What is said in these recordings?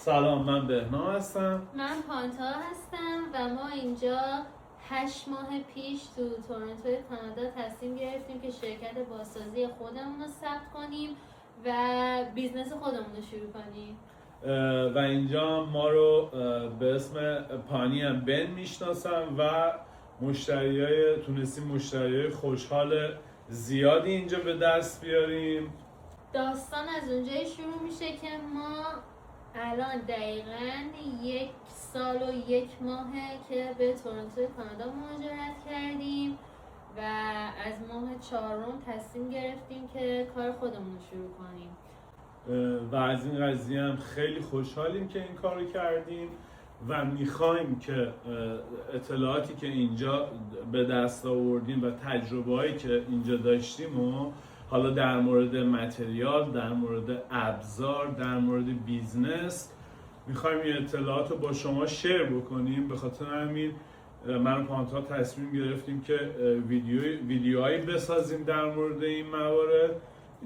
سلام، من بهنام هستم. من پانتا هستم و ما اینجا 8 ماه پیش تو تورنتو کانادا تصمیم گرفتیم که شرکت بازسازی خودمون رو ثبت کنیم و بیزنس خودمون رو شروع کنیم. و اینجا ما رو به اسم پانی هم بن میشناسم و تونستیم مشتریای خوشحال زیادی اینجا به دست بیاریم. داستان از اونجایی شروع میشه که ما الان دقیقاً 1 سال و 1 ماهه که به تورنتو کانادا مهاجرت کردیم و از ماه 4 تصمیم گرفتیم که کار خودمون رو شروع کنیم و از این قضیه هم خیلی خوشحالیم که این کارو کردیم و میخوایم که اطلاعاتی که اینجا به دست آوردیم و تجربه‌هایی که اینجا داشتیم و حالا در مورد متریال، در مورد ابزار، در مورد بیزنس میخوایم این اطلاعات رو با شما شیر بکنیم. به خاطر همین من و پانتا تصمیم گرفتیم که ویدیوهایی بسازیم در مورد این موارد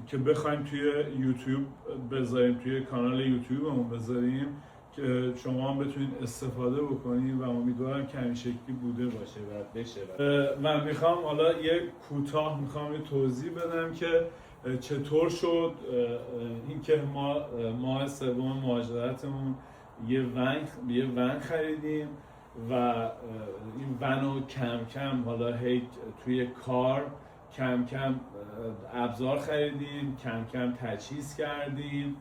که بخوایم توی یوتیوب بذاریم، توی کانال یوتیوبمون بذاریم که شما هم بتونید استفاده بکنید و امیدوارم که همین شکلی بوده باشه و بشه. من میخوام حالا یه کوتاه یه توضیح بدم که چطور شد اینکه ما ماه سوم مهاجرتمون یه ون خریدیم و این ون رو کم کم حالا توی کار کم کم ابزار خریدیم، کم کم تجهیز کردیم،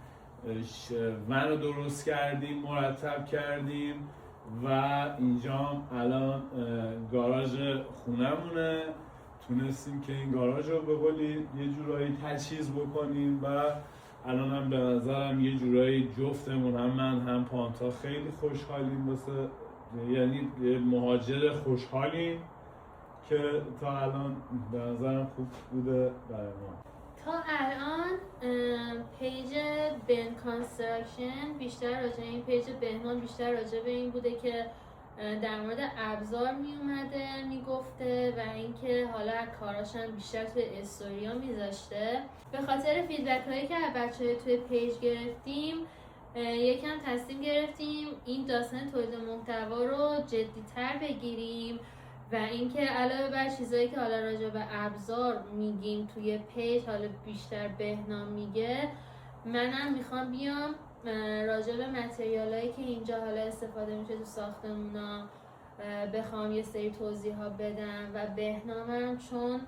ون رو درست کردیم، مرتب کردیم و اینجا الان گاراژ خونمونه. تونستیم که این گاراژ رو به قولی یه جورایی تجهیز بکنیم و الان هم به نظرم یه جورایی جفتمون، هم من هم پانتا، خیلی خوشحالیم یعنی مهاجر خوشحالیم که تا الان به نظرم خوب بوده برای ما. تا الان پیج بن کانستراکشن بیشتر راجع این پیج بهنام بیشتر راجع به این بوده که در مورد ابزار می اومده میگفته و اینکه حالا کاراش هم بیشتر توی استوریا میذاشته. به خاطر فیدبک هایی که از بچه‌ها توی پیج گرفتیم یکم تصمیم گرفتیم این داستان تولید محتوا رو جدی‌تر بگیریم و اینکه علاوه بر چیزایی که حالا راجع به ابزار میگیم توی پیج، حالا بیشتر بهنام میگه، منم میخوام بیام راجع به متریالایی که اینجا حالا استفاده میشه تو ساختمونا بخوام یه سری توضیحات بدم و بهنامم چون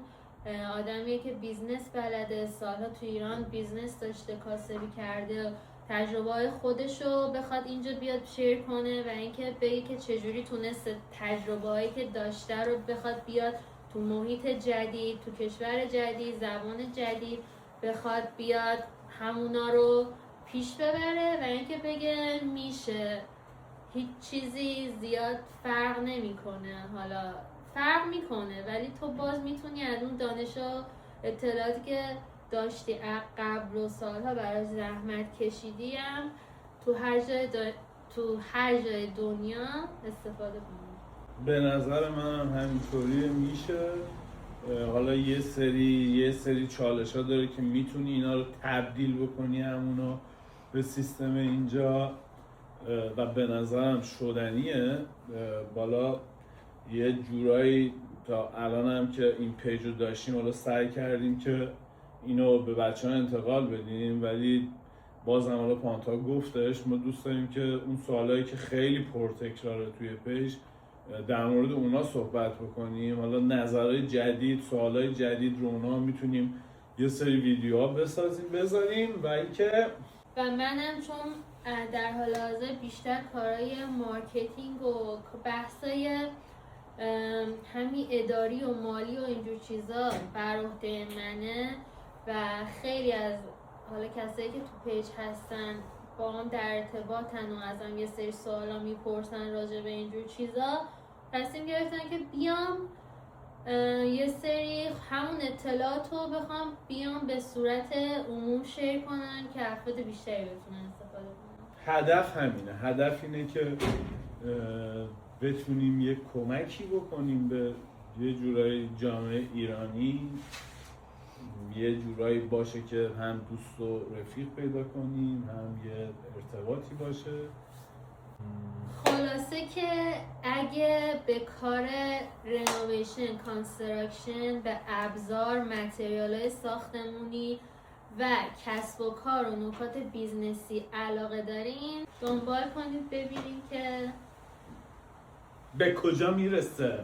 آدمیه که بیزنس بلده، سالها تو ایران بیزنس داشته، کاسبی کرده، تجربه های خودشو بخواد اینجا بیاد شیر کنه و اینکه بگه که چجوری تونسته تجربه هایی که داشته رو بخواد بیاد تو محیط جدید، تو کشور جدید، زبان جدید بخواد بیاد همونا رو پیش ببره و اینکه بگه میشه، هیچ چیزی زیاد فرق نمیکنه. حالا فرق میکنه ولی تو باز میتونی از اون دانش و اطلاعاتی که داشتی قبل و سالها برای زحمت کشیدی هم تو هر جای دنیا استفاده کنی. به نظر من هم همینطوری میشه. حالا یه سری چالش ها داره که میتونی اینا رو تبدیل بکنی همونو به سیستم اینجا و به نظرم شدنیه. بالا یه جورایی تا الان هم که این پیج رو داشتیم حالا سعی کردیم که اینو به بچه ها انتقال بدیم، ولی بازم حالا پانتا گفتش ما دوست داریم که اون سوالایی که خیلی پرتکراره توی پیج در مورد اونا صحبت بکنیم. حالا نظرهای جدید، سوالای جدید رو اونا میتونیم یه سری ویدیوها بسازیم بذاریم و اینکه منم چون در حال حاضر بیشتر کارهای مارکتینگ و بحثای همین اداری و مالی و اینجور چیزا بر عهده منه و خیلی از حالا کسایی که تو پیج هستن با هم در ارتباطن و ازم یه سری سوالا میپرسن راجع به اینجور چیزا، تصمیم گرفتن که بیام یه سری همون اطلاعات رو بخوام بیام به صورت عموم شیر کنن که افراد بیشتری بتونن استفاده کنن. هدف همینه. هدف اینه که بتونیم یه کمکی بکنیم به یه جورای جامعه ایرانی یه جورایی باشه که هم دوست و رفیق پیدا کنیم، هم یه ارتباطی باشه. خلاصه که اگه به کار رنوویشن، کانستراکشن، به ابزار، متریال‌های ساختمونی و کسب و کار و نکات بیزنسی علاقه دارین، دنبال کنید ببینید که به کجا میرسه.